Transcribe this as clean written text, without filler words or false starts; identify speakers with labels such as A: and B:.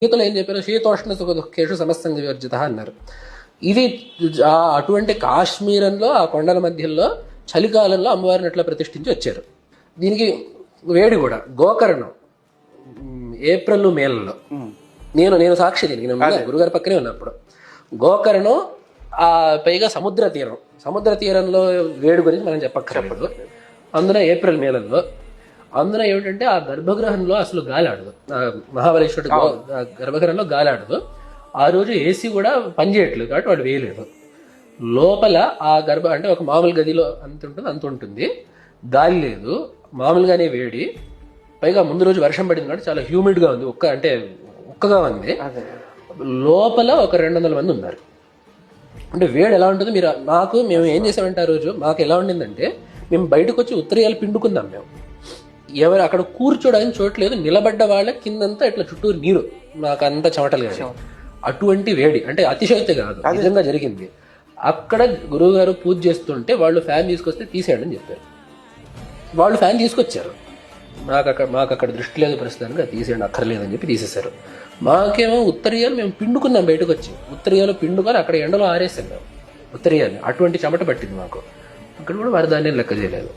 A: గీతలో ఏం చెప్పారు, శీతోష్ణ సుఖ దుఃఖేషు సమస్తంగా వివర్జిత అన్నారు. ఇది అటువంటి కాశ్మీరంలో ఆ కొండల మధ్యలో చలికాలంలో అమ్మవారిని అట్లా ప్రతిష్ఠించి వచ్చారు. దీనికి వేడి కూడా గోకర్ణం ఏప్రిల్ మేలలో నేను సాక్షి, దీనికి నేను గురుగారి పక్కనే ఉన్నప్పుడు గోకర్ణం పైగా సముద్ర తీరంలో వేడి గురించి మనం చెప్పక్కర్లేదు. అందున ఏప్రిల్ మేలలో అందున ఏమిటంటే ఆ గర్భగృహంలో అసలు గాలి ఆడదు, మహాబలేశ్వరుడు గర్భగృహంలో గాలి ఆడదు. ఆ రోజు ఏసీ కూడా పనిచేయట్లేదు కాబట్టి వాడు వేయలేదు. లోపల ఆ అంటే ఒక మామూలు గదిలో అంత ఉంటుంది, గాలి లేదు, మామూలుగానే వేడి. పైగా ముందు రోజు వర్షం పడింది కాబట్టి చాలా హ్యూమిడ్గా ఉంది, ఉక్కగా ఉంది. లోపల ఒక 200 మంది ఉన్నారు. అంటే వేడి ఎలా ఉంటుంది మేము ఏం చేసామంటే ఆ రోజు మాకు ఎలా ఉండిందంటే, మేము బయటకు వచ్చి ఉత్తరీయాలు పిండుకుందాం. మేము ఎవరు అక్కడ కూర్చోడానికి చూడలేదు, నిలబడ్డ వాళ్ళ కిందంతా ఇట్లా చుట్టూరు నీరు, నాకు అంత చెమటలు కానీ అటువంటి వేడి. అంటే అతిశయోక్తి కాదు, నిజంగా జరిగింది. అక్కడ గురువు గారు పూజ చేస్తుంటే వాళ్ళు ఫ్యాన్ తీసుకొస్తే తీసేయండి అని చెప్పారు. వాళ్ళు ఫ్యాన్ తీసుకొచ్చారు. మాకు అక్కడ దృష్టి లేదు ప్రస్తుతానికి, అది తీసేయండి అక్కర్లేదని చెప్పి తీసేశారు. మాకేమో ఉత్తరీయాలు మేము పిండుకున్నాం, బయటకు వచ్చి ఉత్తరీయాలు పిండుకొని అక్కడ ఎండలో ఆరేసాం మేము ఉత్తరీయాలు. అటువంటి చెమట పట్టింది మాకు. అక్కడ కూడా వారి దాన్ని లెక్క చేయలేదు.